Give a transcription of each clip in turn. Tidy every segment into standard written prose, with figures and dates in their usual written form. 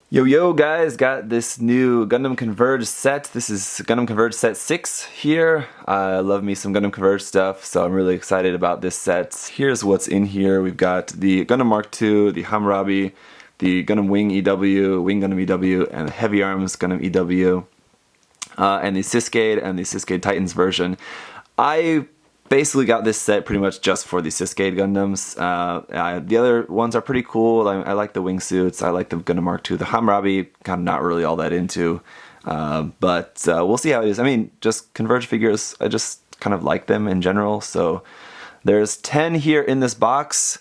Yo yo guys, got this new Gundam Converge set. This is Gundam Converge set 6 here. I love me some Gundam Converge stuff, so I'm really excited about this set. Here's what's in here. We've got the Gundam Mark II, the Hammurabi, the Gundam Wing EW, Wing Gundam EW, and the Heavy Arms Gundam EW, and the Syscade and the Syscade Titans version. I basically got this set pretty much just for the Syscade Gundams. The other ones are pretty cool. I like the wingsuits. I like the Gundam Mark II. The Hammurabi, kind of not really all that into. But we'll see how it is. I mean, just Converge figures, I just kind of like them in general. So there's 10 here in this box.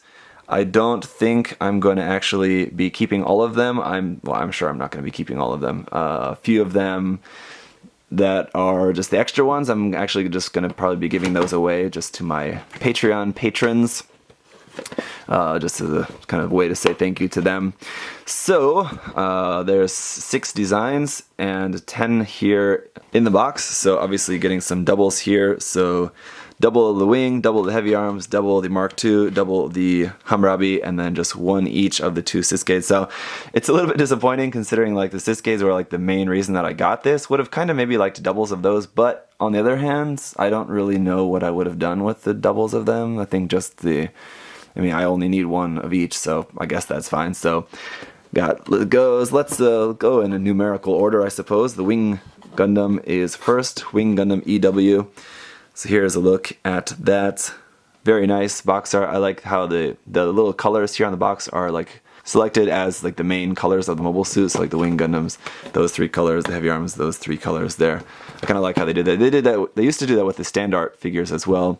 I don't think I'm going to actually be keeping all of them. I'm sure I'm not going to be keeping all of them. A few of them that are just the extra ones, I'm actually just going to probably be giving those away just to my Patreon patrons, just as a kind of way to say thank you to them. So there's 6 designs and 10 here in the box, so obviously getting some doubles here. So double the Wing, double the Heavy Arms, double the Mark II, double the Hammurabi, and then just one each of the 2 Syscades. So it's a little bit disappointing considering like the Syscades were like the main reason that I got this. Would have kind of maybe liked doubles of those, but on the other hand, I don't really know what I would have done with the doubles of them. I think just I only need one of each, so I guess that's fine. So let's go in a numerical order, I suppose. The Wing Gundam is first, Wing Gundam EW. So here's a look at that. Very nice box art. I like how the little colors here on the box are like selected as like the main colors of the mobile suits, so like the Wing Gundams, those 3 colors, the Heavy Arms, those 3 colors there. I kind of like how they did that. They used to do that with the stand art figures as well.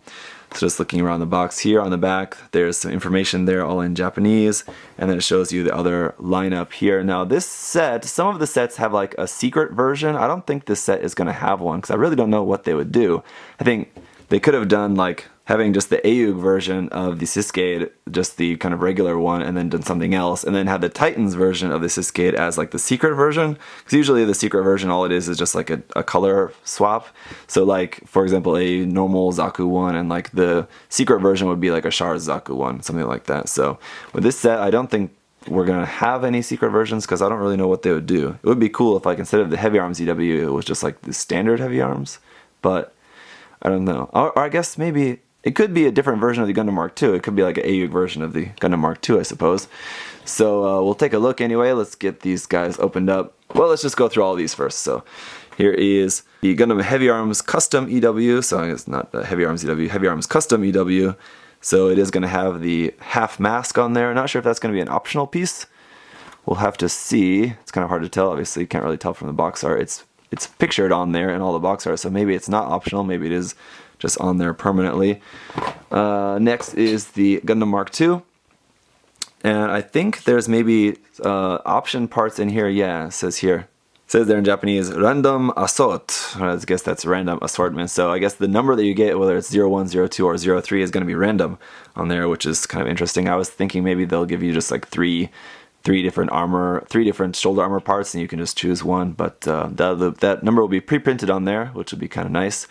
So just looking around the box here on the back, there's some information there all in Japanese, and then it shows you the other lineup here. Now this set, some of the sets have like a secret version. I don't think this set is going to have one because I really don't know what they would do. I think they could have done like having just the AUG version of the Syscade, just the kind of regular one, and then done something else, and then have the Titans version of the Syscade as like the secret version, because usually the secret version, all it is just like a color swap. So like, for example, a normal Zaku one, and like the secret version would be like a Char's Zaku one, something like that. So with this set, I don't think we're going to have any secret versions, because I don't really know what they would do. It would be cool if like instead of the Heavy Arms EW, it was just like the standard Heavy Arms, but I don't know. Or I guess maybe it could be a different version of the Gundam Mark II. It could be like an AUG version of the Gundam Mark II, I suppose. So we'll take a look anyway. Let's get these guys opened up. Well, let's just go through all these first. So here is the Gundam Heavy Arms Custom EW. So I guess not the Heavy Arms EW, Heavy Arms Custom EW. So it is going to have the half mask on there. Not sure if that's going to be an optional piece. We'll have to see. It's kind of hard to tell. Obviously, you can't really tell from the box art. It's pictured on there in all the box art, so maybe it's not optional. Maybe it is just on there permanently. Next is the Gundam Mark II. And I think there's maybe option parts in here. Yeah, it says here. It says there in Japanese, random assault. I guess that's random assortment. So I guess the number that you get, whether it's 01, 02, or 03, is going to be random on there, which is kind of interesting. I was thinking maybe they'll give you just like three different shoulder armor parts, and you can just choose one. But that number will be pre-printed on there, which would be kind of nice.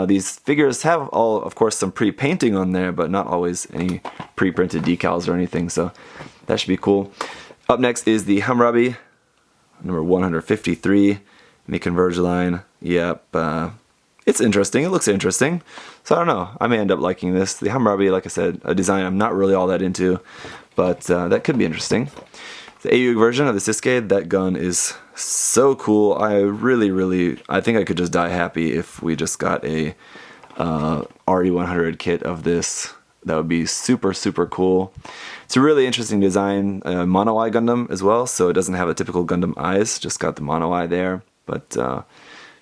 These figures have all, of course, some pre-painting on there, but not always any pre-printed decals or anything, so that should be cool. Up next is the Hammurabi, number 153, in the Converge line. Yep, it's interesting. It looks interesting. So I don't know. I may end up liking this. The Hammurabi, like I said, a design I'm not really all that into, but that could be interesting. The AUG version of the Syscade, that gun is so cool. I think I could just die happy if we just got a RE100 kit of this. That would be super, super cool. It's a really interesting design. Mono eye Gundam as well, so it doesn't have a typical Gundam eyes, just got the mono eye there, but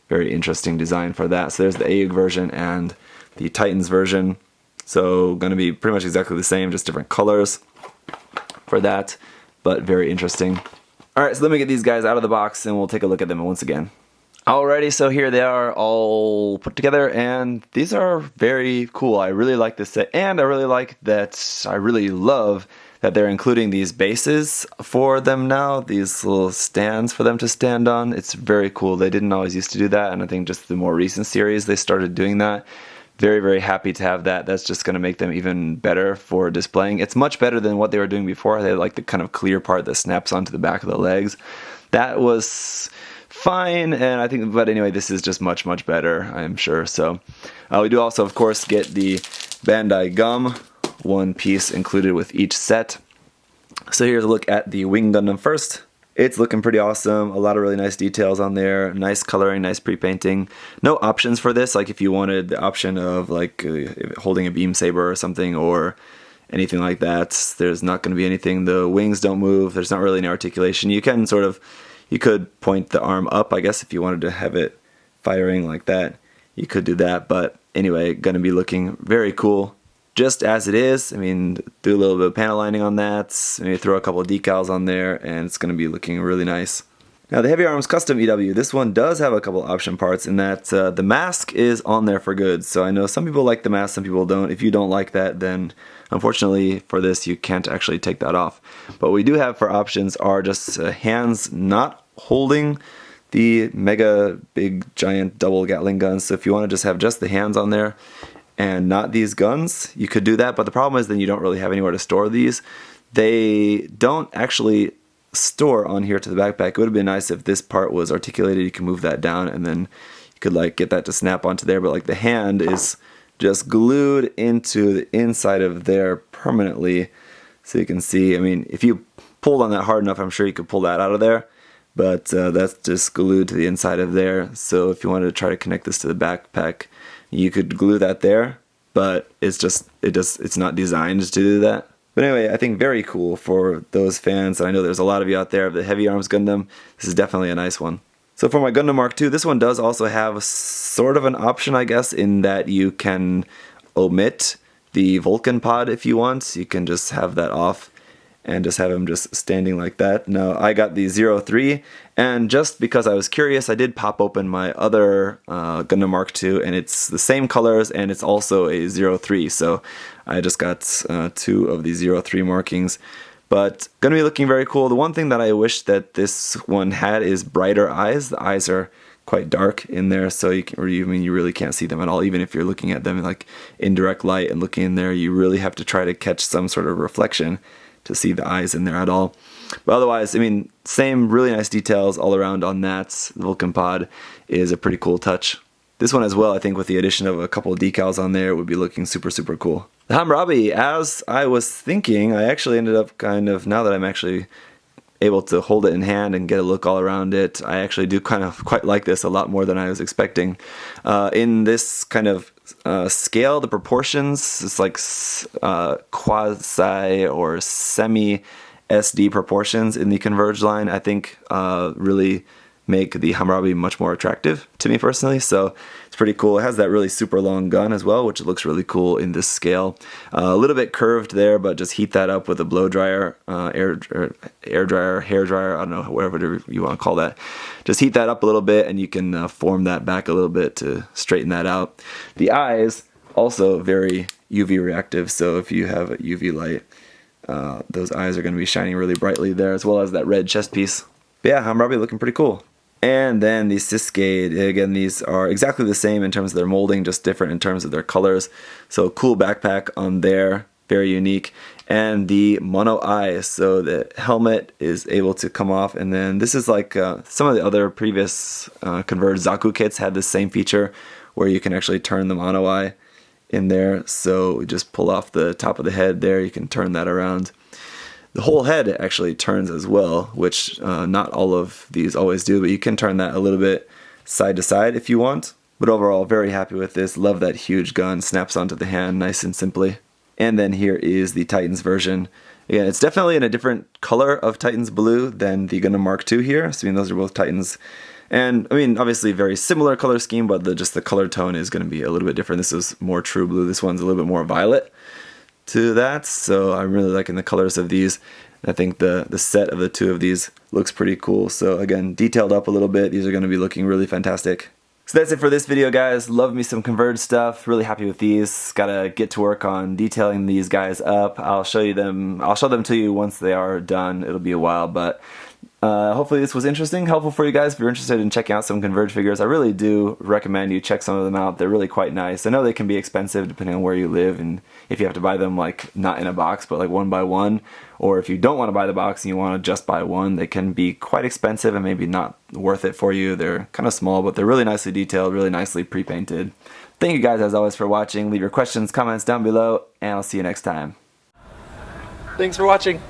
very interesting design for that. So there's the AUG version and the Titans version. So going to be pretty much exactly the same, just different colors for that, but very interesting. Alright, so let me get these guys out of the box and we'll take a look at them once again. Alrighty, so here they are all put together, and these are very cool. I really like this set, and I really love that they're including these bases for them now, these little stands for them to stand on. It's very cool. They didn't always used to do that, and I think just the more recent series they started doing that. Very, very happy to have that. That's just going to make them even better for displaying. It's much better than what they were doing before. They had like the kind of clear part that snaps onto the back of the legs. That was fine, and I think, but anyway, this is just much, much better, I'm sure. So we do also, of course, get the Bandai gum, one piece included with each set. So here's a look at the Wing Gundam first. It's looking pretty awesome. A lot of really nice details on there. Nice coloring, nice pre-painting. No options for this, like if you wanted the option of like holding a beam saber or something or anything like that. There's not going to be anything. The wings don't move. There's not really any articulation. You can sort of, you could point the arm up, I guess, if you wanted to have it firing like that. You could do that, but anyway, going to be looking very cool. Just as it is. I mean, do a little bit of panel lining on that, maybe throw a couple of decals on there, and it's going to be looking really nice. Now the Heavy Arms Custom EW, this one does have a couple option parts in that the mask is on there for good. So I know some people like the mask, some people don't. If you don't like that, then unfortunately for this you can't actually take that off. But what we do have for options are just hands not holding the mega big giant double Gatling guns. So if you want to just have just the hands on there, and not these guns, you could do that, but the problem is then you don't really have anywhere to store these. They don't actually store on here to the backpack. It would have been nice if this part was articulated. You can move that down and then you could like get that to snap onto there, but like the hand is just glued into the inside of there permanently. So you can see, I mean, if you pulled on that hard enough, I'm sure you could pull that out of there, but that's just glued to the inside of there. So if you wanted to try to connect this to the backpack, you could glue that there, but it's not designed to do that. But anyway, I think very cool for those fans. I know there's a lot of you out there of the Heavy Arms Gundam. This is definitely a nice one. So for my Gundam Mark II, this one does also have sort of an option, I guess, in that you can omit the Vulcan pod if you want. You can just have that off and just have him just standing like that. Now, I got the 03, and just because I was curious, I did pop open my other Gundam Mark II, and it's the same colors, and it's also a 03, so I just got two of the 03 markings. But gonna be looking very cool. The one thing that I wish that this one had is brighter eyes. The eyes are quite dark in there, so you really can't see them at all. Even if you're looking at them like in direct light and looking in there, you really have to try to catch some sort of reflection to see the eyes in there at all. But otherwise, I mean, same really nice details all around on that. The Vulcan pod is a pretty cool touch. This one as well, I think with the addition of a couple of decals on there, would be looking super, super cool. The Hammurabi, as I was thinking, I actually ended up kind of, now that I'm actually able to hold it in hand and get a look all around it, I actually do kind of quite like this a lot more than I was expecting. In this kind of scale, the proportions, it's like quasi or semi SD proportions in the Converge line, I think really make the Hammurabi much more attractive to me personally. So it's pretty cool. It has that really super long gun as well, which looks really cool in this scale. A little bit curved there, but just heat that up with a blow dryer, air dryer, hair dryer, I don't know, whatever you want to call that. Just heat that up a little bit and you can form that back a little bit to straighten that out. The eyes, also very UV reactive, so if you have a UV light, those eyes are going to be shining really brightly there, as well as that red chest piece. But yeah, Hammurabi looking pretty cool. And then the Siskade, again, these are exactly the same in terms of their molding, just different in terms of their colors. So cool backpack on there, very unique. And the mono eye, so the helmet is able to come off, and then this is like some of the other previous Converge Zaku kits had this same feature where you can actually turn the mono eye in there. So we just pull off the top of the head there, you can turn that around. The whole head actually turns as well, which not all of these always do, but you can turn that a little bit side to side if you want. But overall, very happy with this. Love that huge gun, snaps onto the hand nice and simply. And then here is the Titans version. Again, it's definitely in a different color of Titans blue than the Gundam Mark II here. So I mean, those are both Titans. And I mean, obviously very similar color scheme, but just the color tone is going to be a little bit different. This is more true blue. This one's a little bit more violet to that, so I'm really liking the colors of these. I think the set of the two of these looks pretty cool. So again, detailed up a little bit. These are going to be looking really fantastic. So that's it for this video, guys. Love me some Converge stuff. Really happy with these. Gotta get to work on detailing these guys up. I'll show them to you once they are done. It'll be a while, but Hopefully this was interesting, helpful for you guys if you're interested in checking out some Converge figures. I really do recommend you check some of them out. They're really quite nice. I know they can be expensive depending on where you live and if you have to buy them like not in a box but like one by one, or if you don't want to buy the box and you want to just buy one, they can be quite expensive and maybe not worth it for you. They're kind of small, but they're really nicely detailed, really nicely pre-painted. Thank you guys as always for watching. Leave your questions, comments down below, and I'll see you next time. Thanks for watching.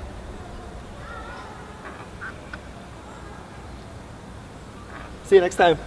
See you next time.